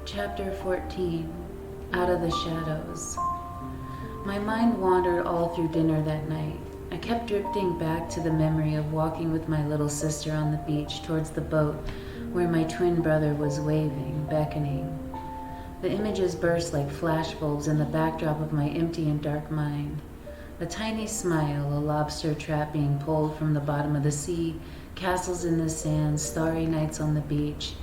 Chapter 14. Out of the Shadows. My mind wandered all through dinner that night. I kept drifting back to the memory of walking with my little sister on the beach towards the boat where my twin brother was waving, beckoning. The images burst like flashbulbs in the backdrop of my empty and dark mind. A tiny smile, a lobster trap being pulled from the bottom of the sea, castles in the sand, starry nights on the beach,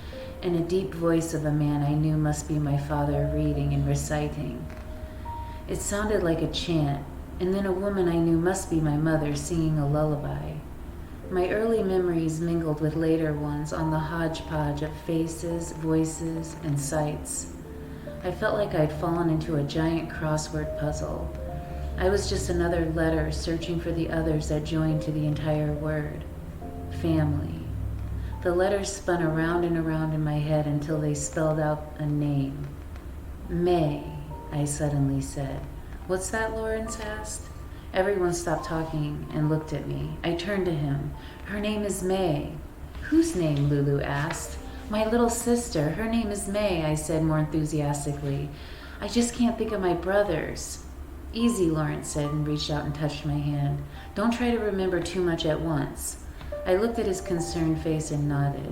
and a deep voice of a man I knew must be my father reading and reciting. It sounded like a chant, and then a woman I knew must be my mother singing a lullaby. My early memories mingled with later ones on the hodgepodge of faces, voices, and sights. I felt like I'd fallen into a giant crossword puzzle. I was just another letter searching for the others that joined to the entire word. Family. The letters spun around and around in my head until they spelled out a name. May, I suddenly said. What's that? Lawrence asked. Everyone stopped talking and looked at me. I turned to him. Her name is May. Whose name? Lulu asked. My little sister. Her name is May, I said more enthusiastically. I just can't think of my brothers. Easy, Lawrence said and reached out and touched my hand. Don't try to remember too much at once. I looked at his concerned face and nodded.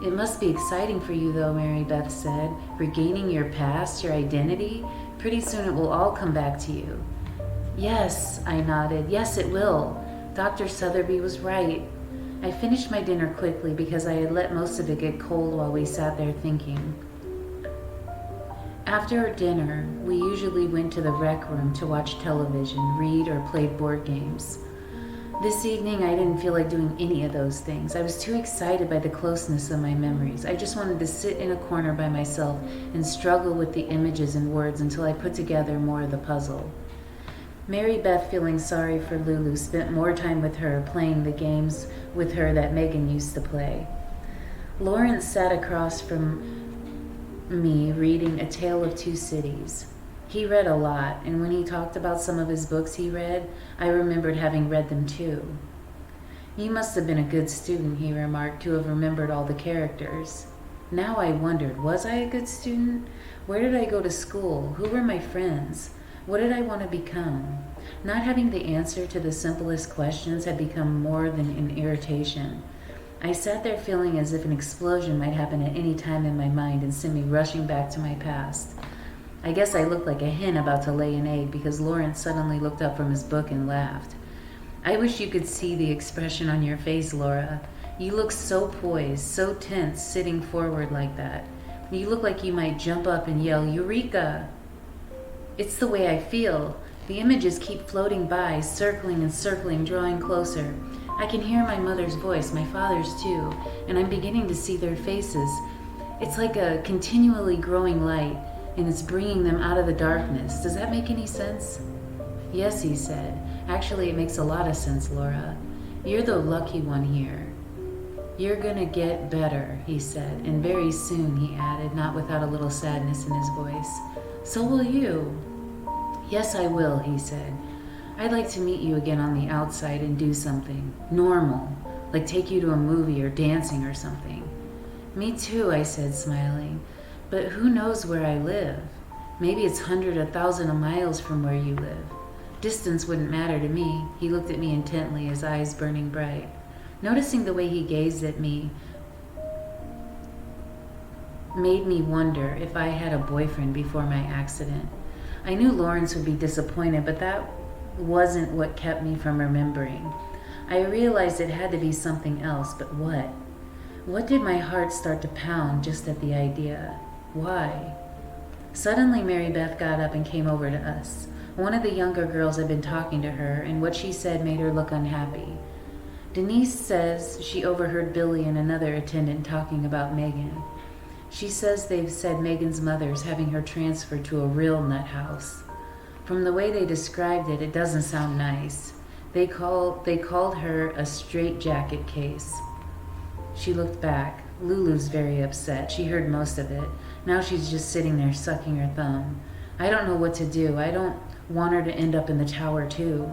It must be exciting for you though, Mary Beth said. Regaining your past, your identity. Pretty soon it will all come back to you. Yes, I nodded. Yes, it will. Dr. Sotheby was right. I finished my dinner quickly because I had let most of it get cold while we sat there thinking. After dinner, we usually went to the rec room to watch television, read, or play board games. This evening, I didn't feel like doing any of those things. I was too excited by the closeness of my memories. I just wanted to sit in a corner by myself and struggle with the images and words until I put together more of the puzzle. Mary Beth, feeling sorry for Lulu, spent more time with her, playing the games with her that Megan used to play. Lawrence sat across from me reading A Tale of Two Cities. He read a lot, and when he talked about some of his books he read, I remembered having read them too. You must have been a good student, he remarked, to have remembered all the characters. Now I wondered, was I a good student? Where did I go to school? Who were my friends? What did I want to become? Not having the answer to the simplest questions had become more than an irritation. I sat there feeling as if an explosion might happen at any time in my mind and send me rushing back to my past. I guess I looked like a hen about to lay an egg because Lawrence suddenly looked up from his book and laughed. I wish you could see the expression on your face, Laura. You look so poised, so tense, sitting forward like that. You look like you might jump up and yell, Eureka! It's the way I feel. The images keep floating by, circling and circling, drawing closer. I can hear my mother's voice, my father's too, and I'm beginning to see their faces. It's like a continually growing light, and it's bringing them out of the darkness. Does that make any sense? Yes, he said. Actually, it makes a lot of sense, Laura. You're the lucky one here. You're gonna get better, he said, and very soon, he added, not without a little sadness in his voice. So will you. Yes, I will, he said. I'd like to meet you again on the outside and do something normal, like take you to a movie or dancing or something. Me too, I said, smiling. But who knows where I live? Maybe it's 100, 1,000 of miles from where you live. Distance wouldn't matter to me. He looked at me intently, his eyes burning bright. Noticing the way he gazed at me made me wonder if I had a boyfriend before my accident. I knew Lawrence would be disappointed, but that wasn't what kept me from remembering. I realized it had to be something else, but what? What did my heart start to pound just at the idea? Why? Suddenly, Mary Beth got up and came over to us. One of the younger girls had been talking to her, and what she said made her look unhappy. Denise says she overheard Billy and another attendant talking about Megan. She says they've said Megan's mother's having her transferred to a real nut house. From the way they described it, it doesn't sound nice. They called her a straitjacket case. She looked back. Lulu's very upset. She heard most of it. Now she's just sitting there sucking her thumb. I don't know what to do. I don't want her to end up in the tower too.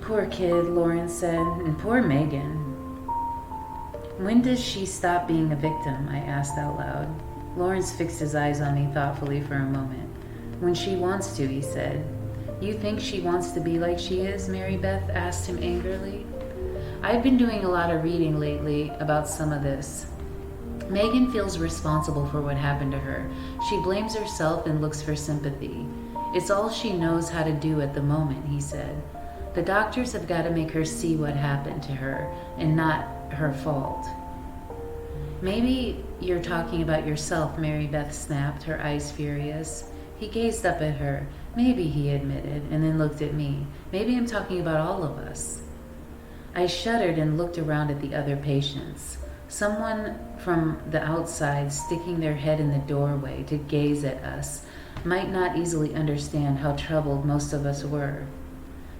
Poor kid, Lawrence said, and poor Megan. When does she stop being a victim? I asked out loud. Lawrence fixed his eyes on me thoughtfully for a moment. When she wants to, he said. You think she wants to be like she is? Mary Beth asked him angrily. I've been doing a lot of reading lately about some of this. Megan feels responsible for what happened to her. She blames herself and looks for sympathy. It's all she knows how to do at the moment, he said. The doctors have got to make her see what happened to her and not her fault. Maybe you're talking about yourself, Mary Beth snapped, her eyes furious. He gazed up at her. Maybe, he admitted, and then looked at me. Maybe I'm talking about all of us. I shuddered and looked around at the other patients. Someone from the outside, sticking their head in the doorway to gaze at us, might not easily understand how troubled most of us were.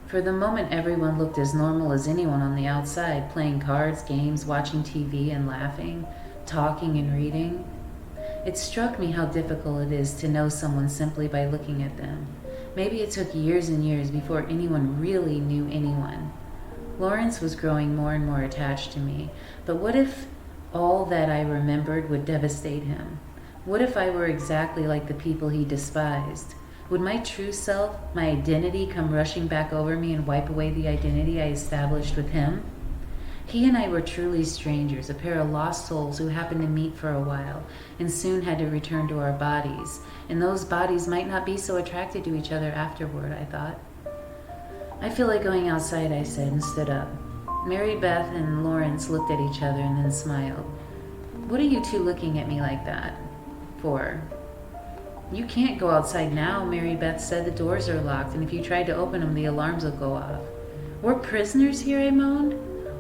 For the moment, everyone looked as normal as anyone on the outside, playing cards, games, watching TV, and laughing, talking and reading. It struck me how difficult it is to know someone simply by looking at them. Maybe it took years and years before anyone really knew anyone. Lawrence was growing more and more attached to me, but what if all that I remembered would devastate him? What if I were exactly like the people he despised? Would my true self, my identity, come rushing back over me and wipe away the identity I established with him? He and I were truly strangers, a pair of lost souls who happened to meet for a while and soon had to return to our bodies. And those bodies might not be so attracted to each other afterward, I thought. I feel like going outside, I said, and stood up. Mary Beth and Lawrence looked at each other and then smiled. What are you two looking at me like that for? You can't go outside now, Mary Beth said. The doors are locked, and if you try to open them, the alarms will go off. We're prisoners here, I moaned.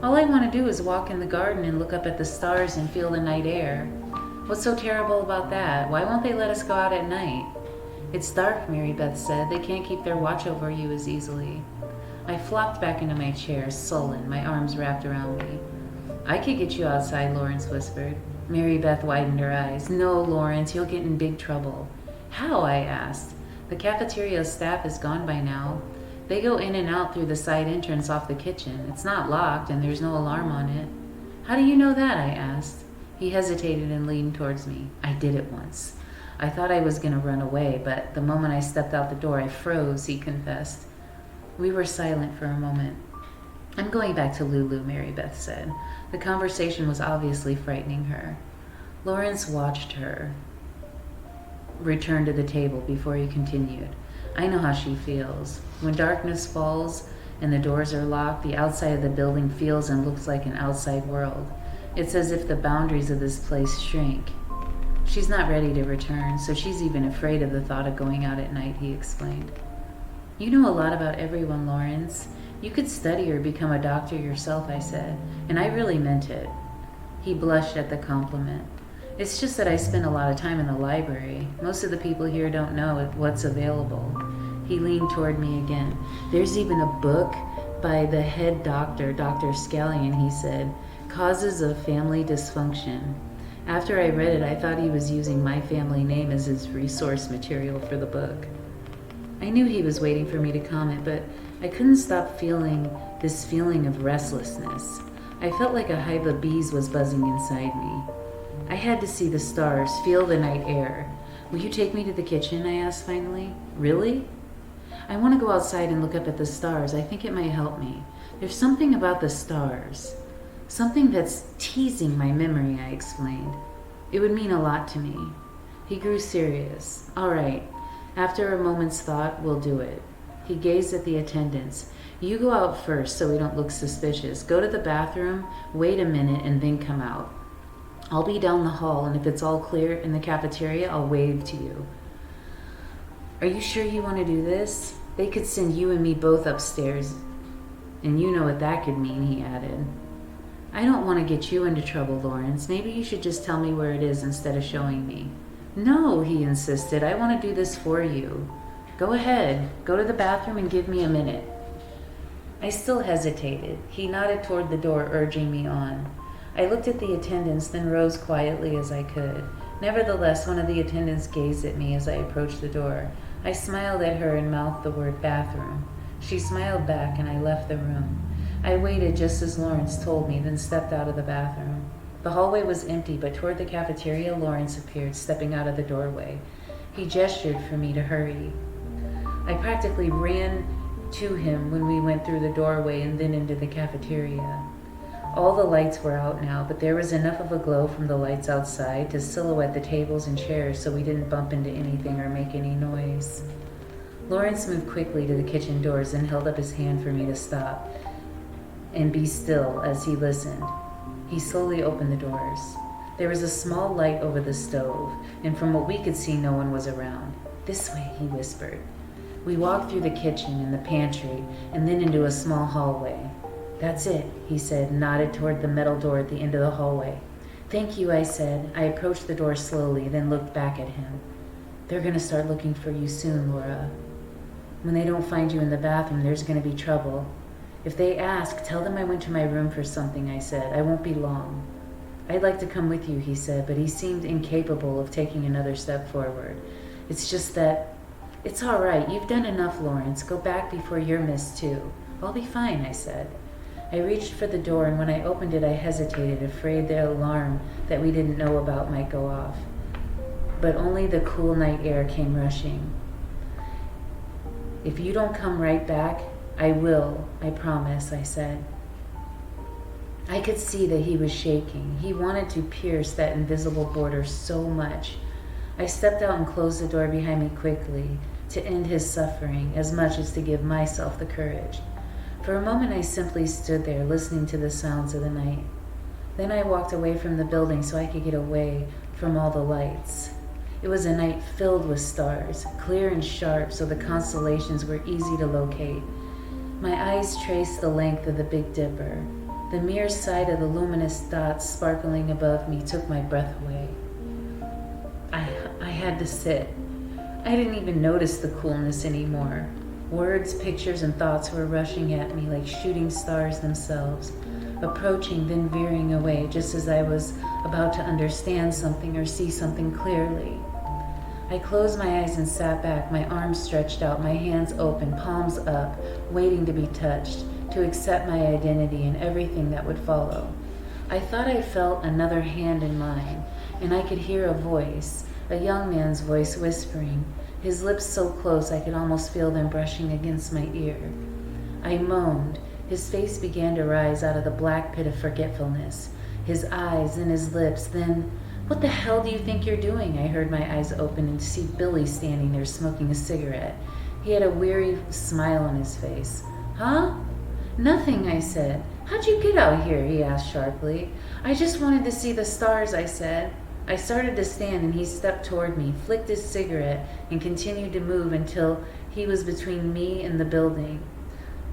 All I want to do is walk in the garden and look up at the stars and feel the night air. What's so terrible about that? Why won't they let us go out at night? It's dark, Mary Beth said. They can't keep their watch over you as easily. I flopped back into my chair, sullen, my arms wrapped around me. I could get you outside, Lawrence whispered. Mary Beth widened her eyes. No, Lawrence, you'll get in big trouble. How? I asked. The cafeteria staff is gone by now. They go in and out through the side entrance off the kitchen. It's not locked and there's no alarm on it. How do you know that? I asked. He hesitated and leaned towards me. I did it once. I thought I was going to run away, but the moment I stepped out the door, I froze, he confessed. We were silent for a moment. I'm going back to Lulu, Mary Beth said. The conversation was obviously frightening her. Lawrence watched her return to the table before he continued. I know how she feels. When darkness falls and the doors are locked, the outside of the building feels and looks like an outside world. It's as if the boundaries of this place shrink. She's not ready to return, so she's even afraid of the thought of going out at night, he explained. You know a lot about everyone, Lawrence. You could study or become a doctor yourself, I said, and I really meant it. He blushed at the compliment. It's just that I spend a lot of time in the library. Most of the people here don't know what's available. He leaned toward me again. There's even a book by the head doctor, Dr. Scallion, he said, Causes of Family Dysfunction. After I read it, I thought he was using my family name as his resource material for the book. I knew he was waiting for me to comment, but I couldn't stop feeling this feeling of restlessness. I felt like a hive of bees was buzzing inside me. I had to see the stars, feel the night air. Will you take me to the kitchen? I asked finally. Really? I want to go outside and look up at the stars. I think it might help me. There's something about the stars. Something that's teasing my memory, I explained. It would mean a lot to me. He grew serious. All right. After a moment's thought, we'll do it. He gazed at the attendants. You go out first so we don't look suspicious. Go to the bathroom, wait a minute, and then come out. I'll be down the hall, and if it's all clear in the cafeteria, I'll wave to you. Are you sure you want to do this? They could send you and me both upstairs. And you know what that could mean, he added. I don't want to get you into trouble, Lawrence. Maybe you should just tell me where it is instead of showing me. No, he insisted. I want to do this for you. Go ahead. Go to the bathroom and give me a minute. I still hesitated. He nodded toward the door, urging me on. I looked at the attendants, then rose quietly as I could. Nevertheless, one of the attendants gazed at me as I approached the door. I smiled at her and mouthed the word bathroom. She smiled back, and I left the room. I waited just as Lawrence told me, then stepped out of the bathroom. The hallway was empty, but toward the cafeteria, Lawrence appeared, stepping out of the doorway. He gestured for me to hurry. I practically ran to him when we went through the doorway and then into the cafeteria. All the lights were out now, but there was enough of a glow from the lights outside to silhouette the tables and chairs so we didn't bump into anything or make any noise. Lawrence moved quickly to the kitchen doors and held up his hand for me to stop and be still as he listened. He slowly opened the doors. There was a small light over the stove, and from what we could see, no one was around. "This way," he whispered. We walked through the kitchen and the pantry and then into a small hallway. "That's it," he said, and nodded toward the metal door at the end of the hallway. "Thank you," I said. I approached the door slowly, then looked back at him. "They're going to start looking for you soon, Laura. When they don't find you in the bathroom, there's going to be trouble. If they ask, tell them I went to my room for something," I said. "I won't be long." "I'd like to come with you," he said, but he seemed incapable of taking another step forward. "It's just that..." "It's all right. You've done enough, Lawrence. Go back before you're missed, too." "I'll be fine," I said. I reached for the door, and when I opened it, I hesitated, afraid the alarm that we didn't know about might go off. But only the cool night air came rushing. "If you don't come right back, I will, I promise," I said. I could see that he was shaking. He wanted to pierce that invisible border so much. I stepped out and closed the door behind me quickly to end his suffering as much as to give myself the courage. For a moment I simply stood there listening to the sounds of the night. Then I walked away from the building so I could get away from all the lights. It was a night filled with stars, clear and sharp so the constellations were easy to locate. My eyes traced the length of the Big Dipper. The mere sight of the luminous dots sparkling above me took my breath away. I had to sit. I didn't even notice the coolness anymore. Words, pictures, and thoughts were rushing at me like shooting stars themselves, approaching then veering away just as I was about to understand something or see something clearly. I closed my eyes and sat back, my arms stretched out, my hands open, palms up, waiting to be touched, to accept my identity and everything that would follow. I thought I felt another hand in mine, and I could hear a voice, a young man's voice whispering, his lips so close I could almost feel them brushing against my ear. I moaned. His face began to rise out of the black pit of forgetfulness, his eyes and his lips, then, "What the hell do you think you're doing?" I heard my eyes open and see Billy standing there smoking a cigarette. He had a weary smile on his face. "Huh?" "Nothing," I said. "How'd you get out here?" he asked sharply. "I just wanted to see the stars," I said. I started to stand and he stepped toward me, flicked his cigarette, and continued to move until he was between me and the building.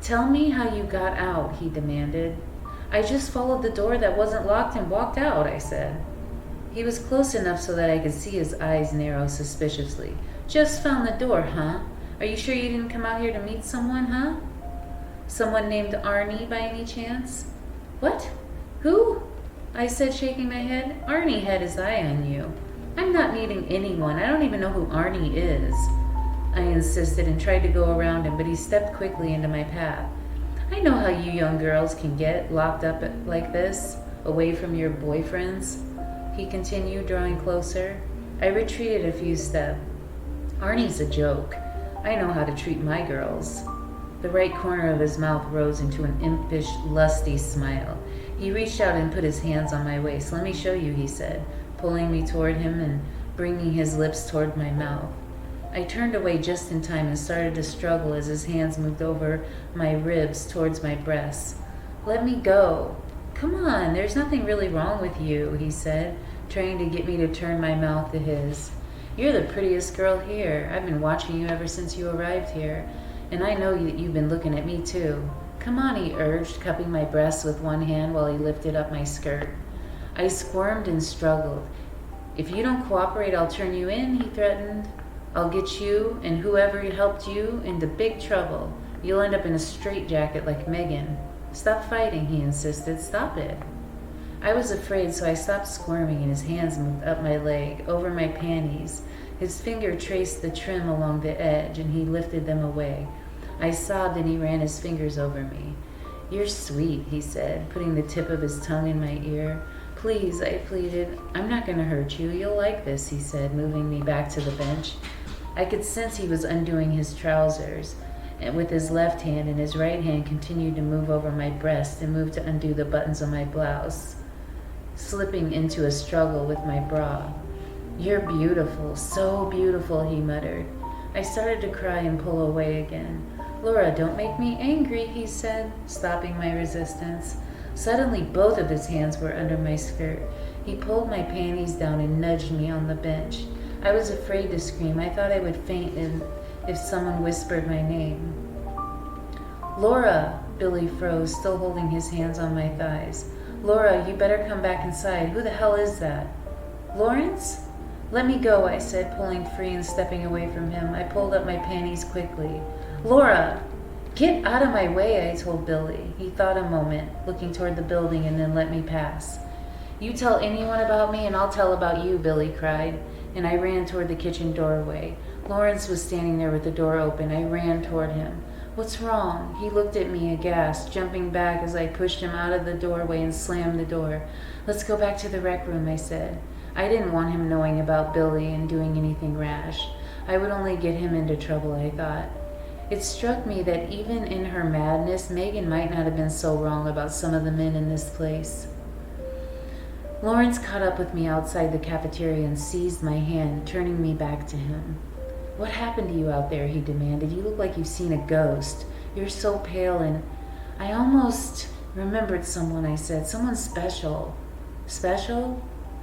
"Tell me how you got out," he demanded. "I just followed the door that wasn't locked and walked out," I said. He was close enough so that I could see his eyes narrow suspiciously. "Just found the door, huh? Are you sure you didn't come out here to meet someone, huh? Someone named Arnie by any chance?" "What? Who?" I said, shaking my head. "Arnie had his eye on you." "I'm not meeting anyone. I don't even know who Arnie is," I insisted and tried to go around him, but he stepped quickly into my path. "I know how you young girls can get locked up like this, away from your boyfriends," he continued, drawing closer. I retreated a few steps. "Arnie's a joke. I know how to treat my girls." The right corner of his mouth rose into an impish, lusty smile. He reached out and put his hands on my waist. "Let me show you," he said, pulling me toward him and bringing his lips toward my mouth. I turned away just in time and started to struggle as his hands moved over my ribs towards my breasts. "Let me go." "Come on, there's nothing really wrong with you," he said, trying to get me to turn my mouth to his. "You're the prettiest girl here. I've been watching you ever since you arrived here, and I know that you've been looking at me too. Come on," he urged, cupping my breasts with one hand while he lifted up my skirt. I squirmed and struggled. "If you don't cooperate, I'll turn you in," he threatened. "I'll get you and whoever helped you into big trouble. You'll end up in a straitjacket like Megan." "Stop fighting," he insisted. "Stop it." I was afraid, so I stopped squirming and his hands moved up my leg, over my panties. His finger traced the trim along the edge and he lifted them away. I sobbed and he ran his fingers over me. "You're sweet," he said, putting the tip of his tongue in my ear. Please, I pleaded. I'm not going to hurt you. You'll like this, he said, moving me back to the bench. I could sense he was undoing his trousers, and with his left hand, and his right hand continued to move over my breast and move to undo the buttons of my blouse, slipping into a struggle with my bra. You're beautiful, so beautiful, he muttered. I started to cry and pull away again. Laura, don't make me angry, he said, stopping my resistance. Suddenly, both of his hands were under my skirt. He pulled my panties down and nudged me on the bench. I was afraid to scream. I thought I would faint if someone whispered my name. Laura, Billy froze, still holding his hands on my thighs. Laura, you better come back inside. Who the hell is that? Lawrence? Let me go, I said, pulling free and stepping away from him. I pulled up my panties quickly. Laura! Get out of my way, I told Billy. He thought a moment, looking toward the building, and then let me pass. You tell anyone about me and I'll tell about you, Billy cried, and I ran toward the kitchen doorway. Lawrence was standing there with the door open. I ran toward him. What's wrong? He looked at me aghast, jumping back as I pushed him out of the doorway and slammed the door. Let's go back to the rec room, I said. I didn't want him knowing about Billy and doing anything rash. I would only get him into trouble, I thought. It struck me that even in her madness, Megan might not have been so wrong about some of the men in this place. Lawrence caught up with me outside the cafeteria and seized my hand, turning me back to him. What happened to you out there? He demanded. You look like you've seen a ghost. You're so pale and... I almost remembered someone, I said. Someone special. Special?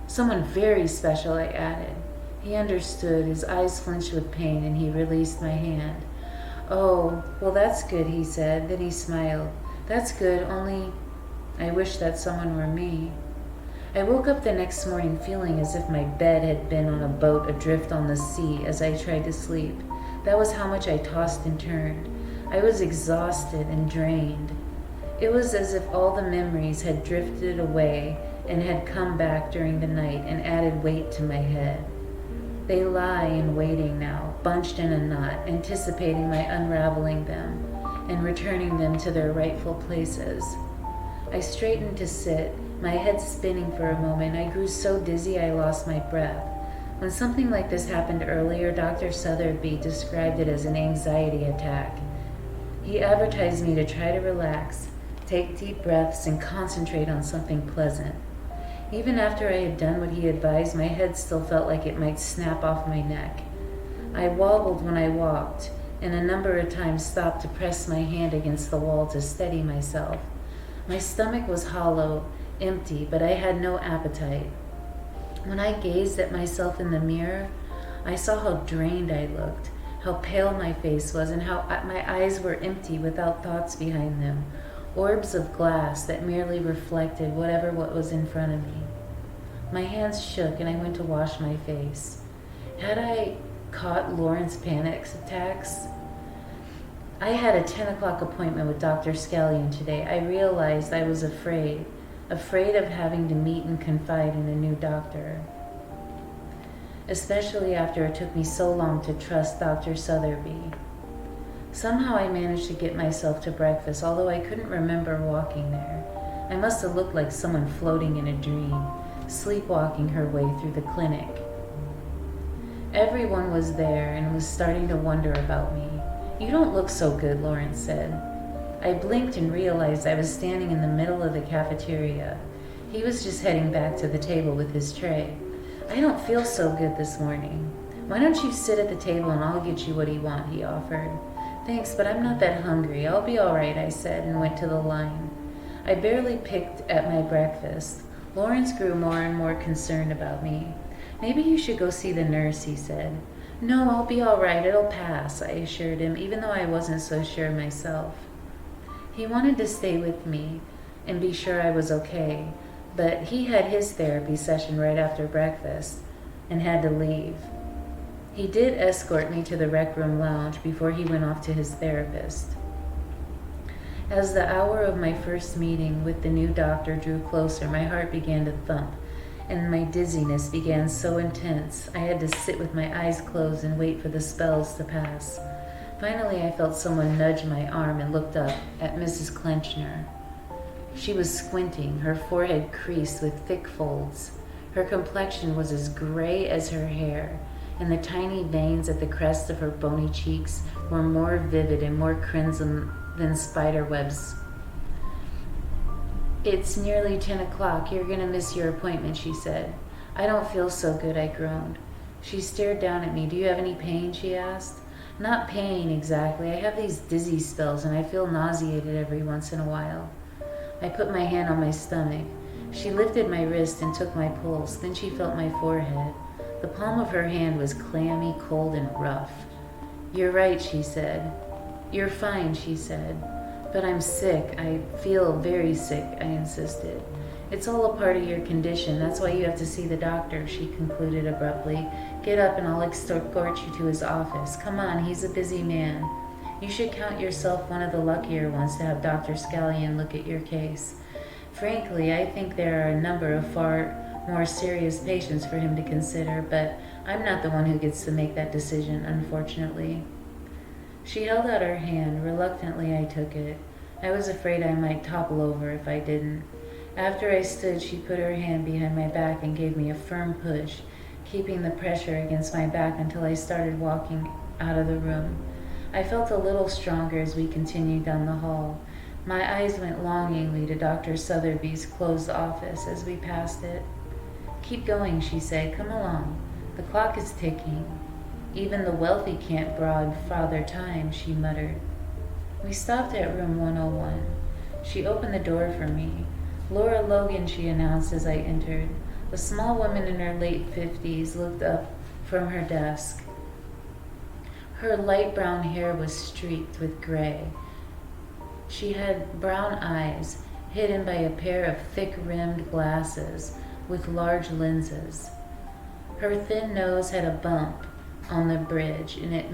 Someone very special, I added. He understood. His eyes flinched with pain and he released my hand. Oh, well, that's good, he said. Then he smiled. That's good, only I wish that someone were me. I woke up the next morning feeling as if my bed had been on a boat adrift on the sea as I tried to sleep. That was how much I tossed and turned. I was exhausted and drained. It was as if all the memories had drifted away and had come back during the night and added weight to my head. They lie in waiting now, bunched in a knot, anticipating my unraveling them and returning them to their rightful places. I straightened to sit, my head spinning for a moment. I grew so dizzy I lost my breath. When something like this happened earlier, Dr. Sotheby described it as an anxiety attack. He advertised me to try to relax, take deep breaths, and concentrate on something pleasant. Even after I had done what he advised, my head still felt like it might snap off my neck. I wobbled when I walked, and a number of times stopped to press my hand against the wall to steady myself. My stomach was hollow, empty, but I had no appetite. When I gazed at myself in the mirror, I saw how drained I looked, how pale my face was, and how my eyes were empty without thoughts behind them. Orbs of glass that merely reflected what was in front of me. My hands shook and I went to wash my face. Had I caught Lawrence panic attacks? I had a 10 o'clock appointment with Dr. Scallion today. I realized I was afraid of having to meet and confide in a new doctor. Especially after it took me so long to trust Dr. Sotheby. Somehow I managed to get myself to breakfast, although I couldn't remember walking there. I must have looked like someone floating in a dream, sleepwalking her way through the clinic. Everyone was there and was starting to wonder about me. You don't look so good, Lawrence said. I blinked and realized I was standing in the middle of the cafeteria. He was just heading back to the table with his tray. I don't feel so good this morning. Why don't you sit at the table and I'll get you what you want, he offered. Thanks, but I'm not that hungry. I'll be all right, I said, and went to the line. I barely picked at my breakfast. Lawrence grew more and more concerned about me. Maybe you should go see the nurse, he said. No, I'll be all right. It'll pass, I assured him, even though I wasn't so sure myself. He wanted to stay with me and be sure I was okay, but he had his therapy session right after breakfast and had to leave. He did escort me to the rec room lounge before he went off to his therapist. As the hour of my first meeting with the new doctor drew closer, my heart began to thump, and my dizziness began so intense I had to sit with my eyes closed and wait for the spells to pass. Finally, I felt someone nudge my arm and looked up at Mrs. Clenchner. She was squinting, her forehead creased with thick folds. Her complexion was as gray as her hair, and the tiny veins at the crest of her bony cheeks were more vivid and more crimson than spider webs. "It's nearly 10 o'clock. You're going to miss your appointment," she said. "I don't feel so good," I groaned. She stared down at me. "Do you have any pain?" she asked. "Not pain, exactly. I have these dizzy spells, and I feel nauseated every once in a while." I put my hand on my stomach. She lifted my wrist and took my pulse. Then she felt my forehead. The palm of her hand was clammy, cold, and rough. "You're right," she said. "You're fine," she said. "But I'm sick. I feel very sick," I insisted. "It's all a part of your condition. That's why you have to see the doctor," she concluded abruptly. "Get up and I'll escort you to his office. Come on, he's a busy man. You should count yourself one of the luckier ones to have Dr. Scallion look at your case. Frankly, I think there are a number of far more serious patients for him to consider, but I'm not the one who gets to make that decision, unfortunately." She held out her hand. Reluctantly, I took it. I was afraid I might topple over if I didn't. After I stood, she put her hand behind my back and gave me a firm push, keeping the pressure against my back until I started walking out of the room. I felt a little stronger as we continued down the hall. My eyes went longingly to Dr. Sotheby's closed office as we passed it. "Keep going," she said. "Come along. The clock is ticking. Even the wealthy can't broad Father Time," she muttered. We stopped at room 101. She opened the door for me. "Laura Logan," she announced as I entered. A small woman in her late 50s looked up from her desk. Her light brown hair was streaked with gray. She had brown eyes, hidden by a pair of thick-rimmed glasses with large lenses. Her thin nose had a bump on the bridge, and it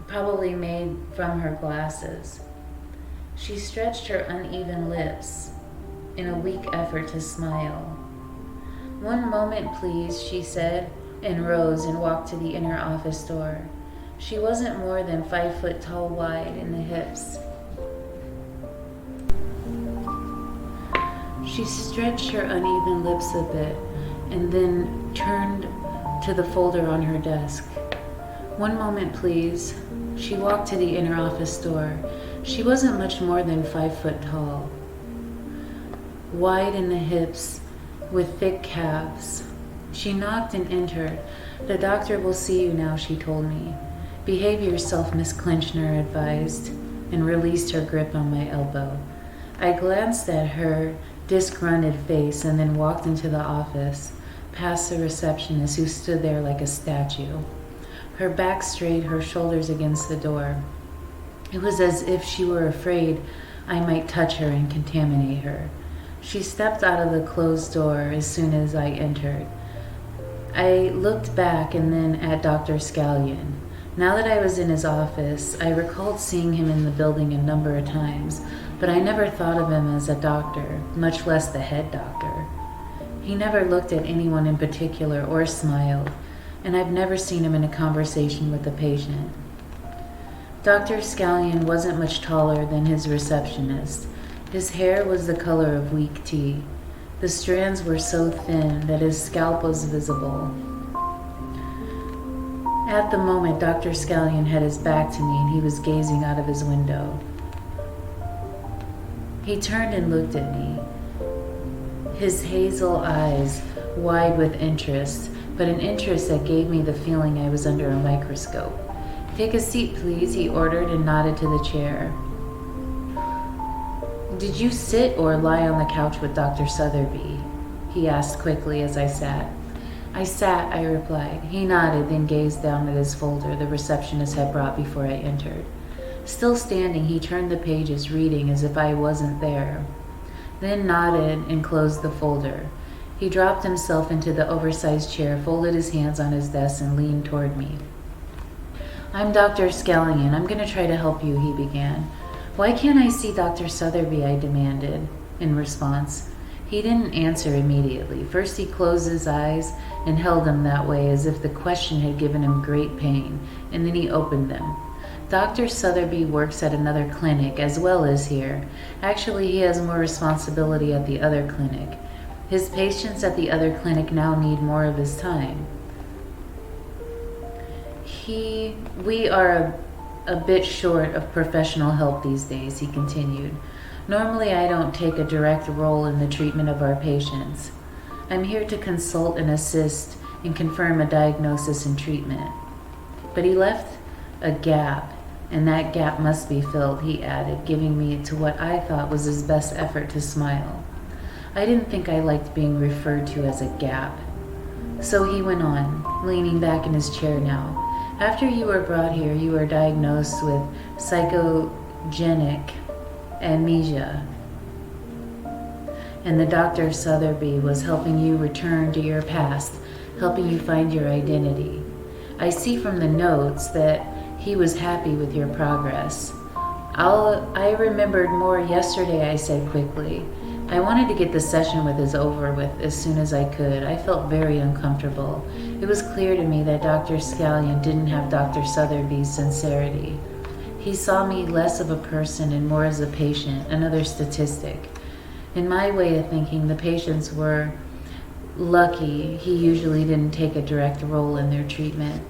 probably made from her glasses. She stretched her uneven lips in a weak effort to smile. "One moment, please," she said, and rose and walked to the inner office door. She wasn't more than 5 foot tall wide in the hips. She stretched her uneven lips a bit and then turned to the folder on her desk. "One moment, please." She walked to the inner office door. She wasn't much more than 5 foot tall, wide in the hips with thick calves. She knocked and entered. "The doctor will see you now," she told me. "Behave yourself," Miss Clinchner advised, and released her grip on my elbow. I glanced at her disgruntled face and then walked into the office, past the receptionist who stood there like a statue, her back straight, her shoulders against the door. It was as if she were afraid I might touch her and contaminate her. She stepped out of the closed door as soon as I entered. I looked back and then at Dr. Scallion. Now that I was in his office, I recalled seeing him in the building a number of times, but I never thought of him as a doctor, much less the head doctor. He never looked at anyone in particular or smiled, and I've never seen him in a conversation with a patient. Dr. Scallion wasn't much taller than his receptionist. His hair was the color of weak tea. The strands were so thin that his scalp was visible. At the moment, Dr. Scallion had his back to me and he was gazing out of his window. He turned and looked at me, his hazel eyes wide with interest, but an interest that gave me the feeling I was under a microscope. "Take a seat, please," he ordered and nodded to the chair. "Did you sit or lie on the couch with Dr. Sotheby?" he asked quickly as I sat. "I sat," I replied. He nodded, then gazed down at his folder the receptionist had brought before I entered. Still standing, he turned the pages, reading as if I wasn't there, then nodded and closed the folder. He dropped himself into the oversized chair, folded his hands on his desk, and leaned toward me. "I'm Dr. Scallion. I'm going to try to help you," he began. "Why can't I see Dr. Sotheby?" I demanded in response. He didn't answer immediately. First he closed his eyes and held them that way as if the question had given him great pain, and then he opened them. Dr. Sotheby works at another clinic as well as here. Actually, he has more responsibility at the other clinic. His patients at the other clinic now need more of his time. We are a bit short of professional help these days, he continued. Normally, I don't take a direct role in the treatment of our patients. I'm here to consult and assist and confirm a diagnosis and treatment. But he left a gap, and that gap must be filled, he added, giving me to what I thought was his best effort to smile. I didn't think I liked being referred to as a gap. So he went on, leaning back in his chair now. After you were brought here, you were diagnosed with psychogenic amnesia. And the Dr. Sotheby was helping you return to your past, helping you find your identity. I see from the notes that he was happy with your progress. I remembered more yesterday, I said quickly. I wanted to get the session with us over with as soon as I could. I felt very uncomfortable. It was clear to me that Dr. Scallion didn't have Dr. Sotheby's sincerity. He saw me less of a person and more as a patient, another statistic. In my way of thinking, the patients were lucky he usually didn't take a direct role in their treatment.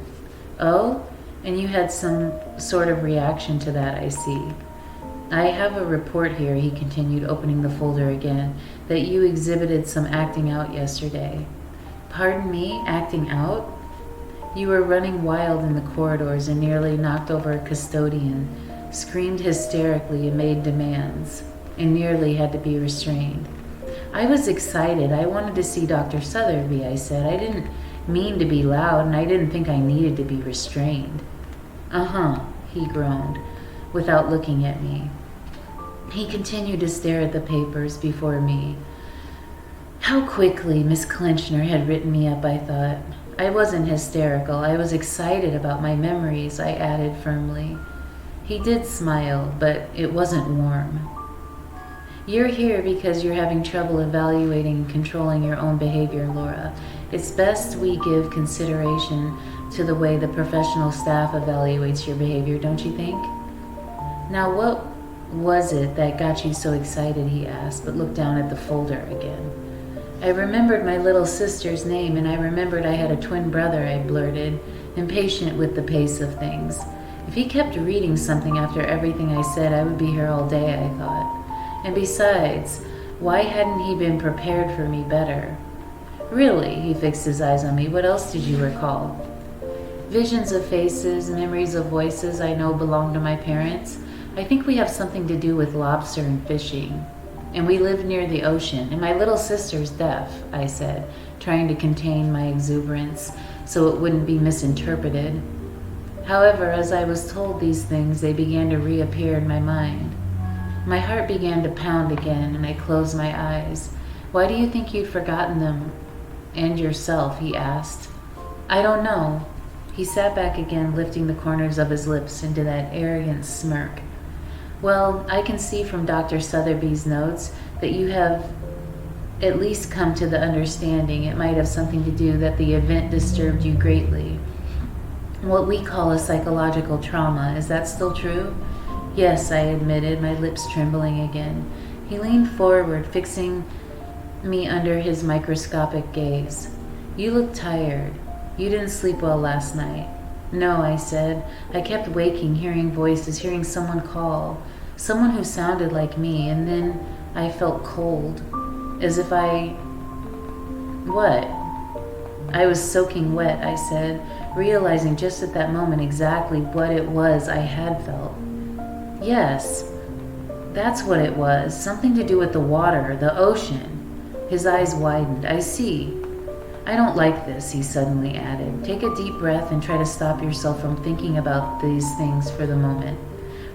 Oh, and you had some sort of reaction to that, I see. I have a report here, he continued, opening the folder again, that you exhibited some acting out yesterday. Pardon me, acting out? You were running wild in the corridors and nearly knocked over a custodian, screamed hysterically and made demands, and nearly had to be restrained. I was excited. I wanted to see Dr. Sotheby, I said. I didn't mean to be loud, and I didn't think I needed to be restrained. He groaned, without looking at me. He continued to stare at the papers before me. How quickly Miss Clinchner had written me up, I thought. I wasn't hysterical. I was excited about my memories, I added firmly. He did smile, but it wasn't warm. You're here because you're having trouble evaluating and controlling your own behavior, Laura. It's best we give consideration to the way the professional staff evaluates your behavior, don't you think? Now, what was it that got you so excited, he asked, but looked down at the folder again. I remembered my little sister's name, and I remembered I had a twin brother, I blurted, impatient with the pace of things. If he kept reading something after everything I said, I would be here all day, I thought. And besides, why hadn't he been prepared for me better? Really, he fixed his eyes on me, what else did you recall? Visions of faces, memories of voices I know belong to my parents. I think we have something to do with lobster and fishing. And we live near the ocean, and my little sister's deaf, I said, trying to contain my exuberance so it wouldn't be misinterpreted. However, as I was told these things, they began to reappear in my mind. My heart began to pound again, and I closed my eyes. Why do you think you'd forgotten them? And yourself, he asked. I don't know. He sat back again, lifting the corners of his lips into that arrogant smirk. Well, I can see from Dr. Sotheby's notes that you have at least come to the understanding it might have something to do that the event disturbed you greatly. What we call a psychological trauma, is that still true? Yes, I admitted, my lips trembling again. He leaned forward, fixing me under his microscopic gaze. You look tired. You didn't sleep well last night. No, I said. I kept waking, hearing voices, hearing someone call. Someone who sounded like me, and then I felt cold. As if What? I was soaking wet, I said, realizing just at that moment exactly what it was I had felt. Yes, that's what it was. Something to do with the water, the ocean. His eyes widened. I see. I don't like this, he suddenly added. Take a deep breath and try to stop yourself from thinking about these things for the moment.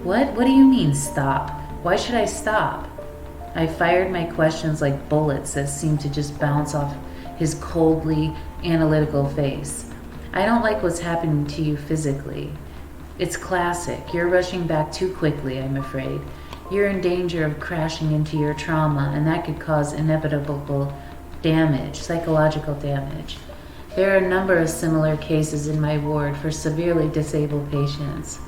What? What do you mean, stop? Why should I stop? I fired my questions like bullets that seemed to just bounce off his coldly analytical face. I don't like what's happening to you physically. It's classic. You're rushing back too quickly, I'm afraid. You're in danger of crashing into your trauma, and that could cause inevitable damage, psychological damage. There are a number of similar cases in my ward for severely disabled patients.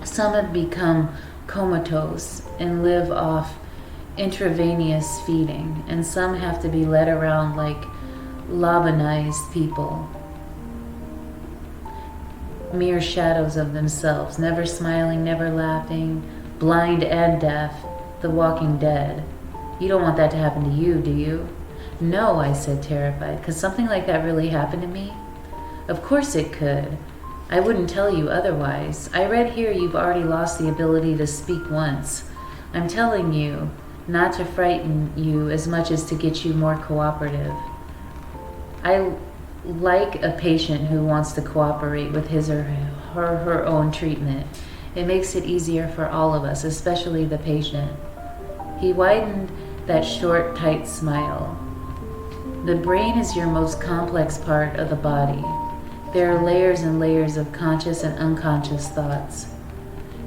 Some have become comatose and live off intravenous feeding, and some have to be led around like lobotomized people, mere shadows of themselves, never smiling, never laughing, blind and deaf, the walking dead. You don't want that to happen to you, do you? No, I said, terrified. Could something like that really happen to me? Of course it could. I wouldn't tell you otherwise. I read here you've already lost the ability to speak once. I'm telling you not to frighten you as much as to get you more cooperative. I like a patient who wants to cooperate with his or her own treatment. It makes it easier for all of us, especially the patient. He widened that short, tight smile. The brain is your most complex part of the body. There are layers and layers of conscious and unconscious thoughts.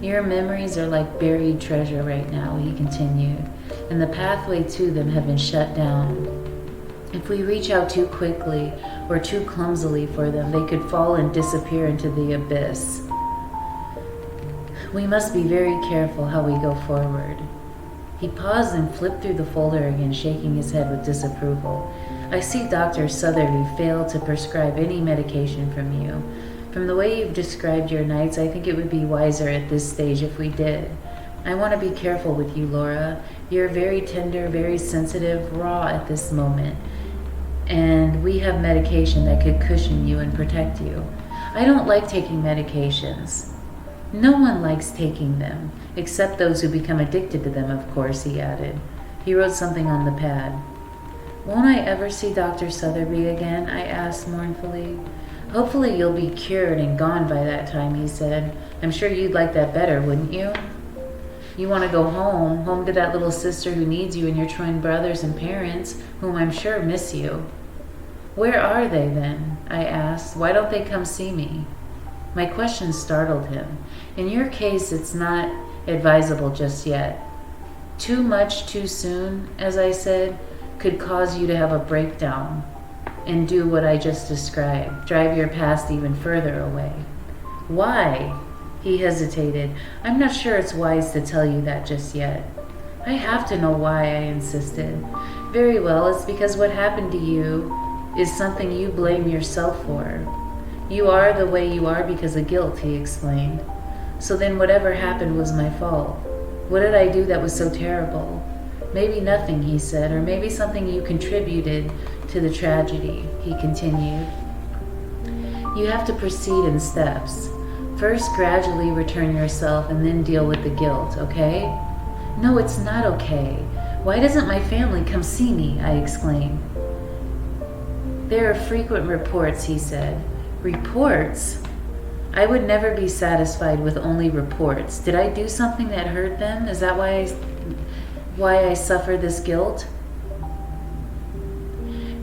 Your memories are like buried treasure right now, he continued, and the pathway to them have been shut down. If we reach out too quickly or too clumsily for them, they could fall and disappear into the abyss. We must be very careful how we go forward. He paused and flipped through the folder again, shaking his head with disapproval. I see Dr. Sotheby failed to prescribe any medication from you. From the way you've described your nights, I think it would be wiser at this stage if we did. I want to be careful with you, Laura. You're very tender, very sensitive, raw at this moment. And we have medication that could cushion you and protect you. I don't like taking medications. No one likes taking them, except those who become addicted to them, of course, he added. He wrote something on the pad. Won't I ever see Dr. Sotheby again? I asked mournfully. Hopefully you'll be cured and gone by that time, he said. I'm sure you'd like that better, wouldn't you? You want to go home to that little sister who needs you and your twin brothers and parents, whom I'm sure miss you. Where are they then? I asked. Why don't they come see me? My question startled him. In your case, it's not advisable just yet. Too much too soon, as I said, could cause you to have a breakdown and do what I just described, drive your past even further away. Why? He hesitated. I'm not sure it's wise to tell you that just yet. I have to know why, I insisted. Very well, it's because what happened to you is something you blame yourself for. You are the way you are because of guilt, he explained. So then whatever happened was my fault. What did I do that was so terrible? Maybe nothing, he said, or maybe something you contributed to the tragedy, he continued. You have to proceed in steps. First, gradually return yourself and then deal with the guilt, okay? No, it's not okay. Why doesn't my family come see me? I exclaimed. There are frequent reports, he said. Reports? I would never be satisfied with only reports. Did I do something that hurt them? Is that why I suffer this guilt?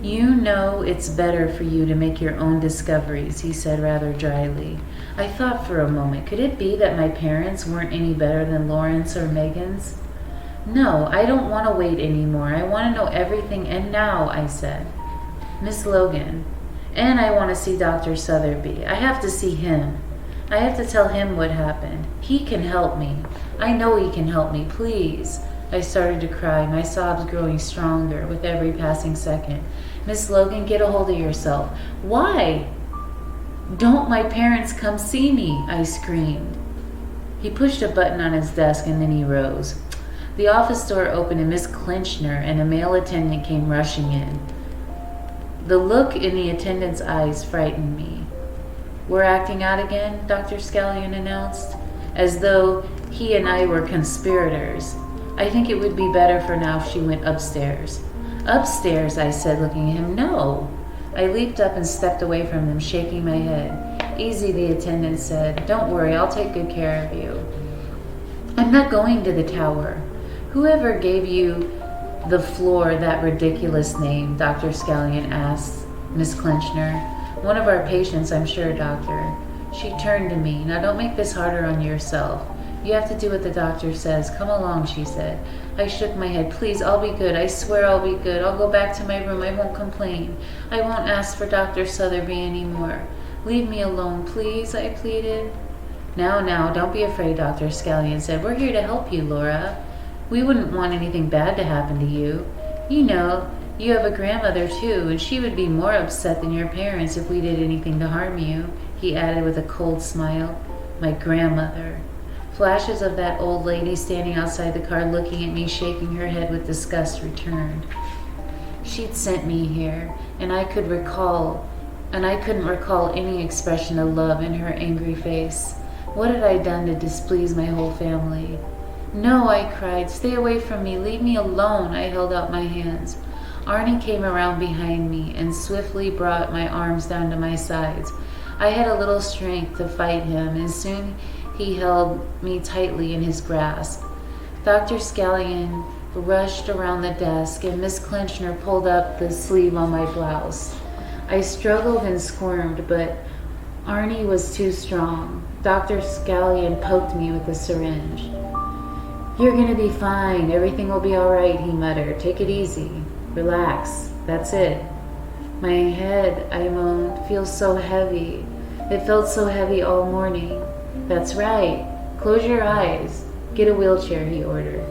You know it's better for you to make your own discoveries, he said rather dryly. I thought for a moment, could it be that my parents weren't any better than Lawrence or Megan's? No, I don't want to wait anymore. I want to know everything, and now, I said. Miss Logan, and I want to see Dr. Sotheby. I have to see him. I have to tell him what happened. He can help me. I know he can help me, please. I started to cry, my sobs growing stronger with every passing second. Miss Logan, get a hold of yourself. Why? Don't my parents come see me, I screamed. He pushed a button on his desk and then he rose. The office door opened and Miss Clinchner and a male attendant came rushing in. The look in the attendant's eyes frightened me. We're acting out again, Dr. Scallion announced, as though he and I were conspirators. I think it would be better for now if she went upstairs. Upstairs, I said, looking at him. No. I leaped up and stepped away from him, shaking my head. Easy, the attendant said. Don't worry, I'll take good care of you. I'm not going to the tower. Whoever gave you the floor that ridiculous name? Dr. Scallion asked Miss Clinchner. One of our patients, I'm sure, doctor. She turned to me. Now don't make this harder on yourself. You have to do what the doctor says. Come along, she said. I shook my head. Please, I'll be good. I swear I'll be good. I'll go back to my room. I won't complain. I won't ask for Dr. Sotheby anymore. Leave me alone, please, I pleaded. Now, don't be afraid, Dr. Scallion said. We're here to help you, Laura. We wouldn't want anything bad to happen to you. You know, you have a grandmother too, and she would be more upset than your parents if we did anything to harm you, he added with a cold smile. My grandmother. Flashes of that old lady standing outside the car looking at me, shaking her head with disgust, returned. She'd sent me here, and I couldn't recall any expression of love in her angry face. What had I done to displease my whole family? No, I cried. Stay away from me. Leave me alone. I held out my hands. Arnie came around behind me and swiftly brought my arms down to my sides. I had a little strength to fight him, and soon he held me tightly in his grasp. Dr. Scallion rushed around the desk, and Miss Clinchner pulled up the sleeve on my blouse. I struggled and squirmed, but Arnie was too strong. Dr. Scallion poked me with a syringe. You're gonna be fine. Everything will be all right, he muttered. Take it easy. Relax. That's it. My head, I moaned, feels so heavy. It felt so heavy all morning. That's right. Close your eyes. Get a wheelchair, he ordered.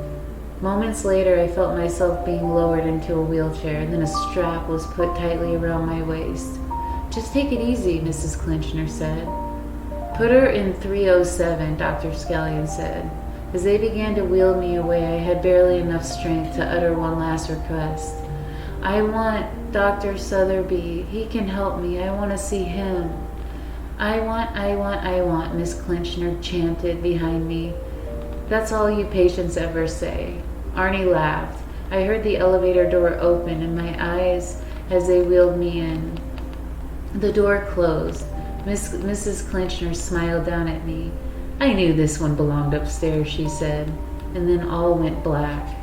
Moments later, I felt myself being lowered into a wheelchair, and then a strap was put tightly around my waist. Just take it easy, Mrs. Clinchner said. Put her in 307, Dr. Scallion said. As they began to wheel me away, I had barely enough strength to utter one last request. I want Dr. Sotheby. He can help me. I want to see him. I want, Miss Clinchner chanted behind me. That's all you patients ever say. Arnie laughed. I heard the elevator door open in my eyes as they wheeled me in. The door closed. Mrs. Clinchner smiled down at me. I knew this one belonged upstairs, she said, and then all went black.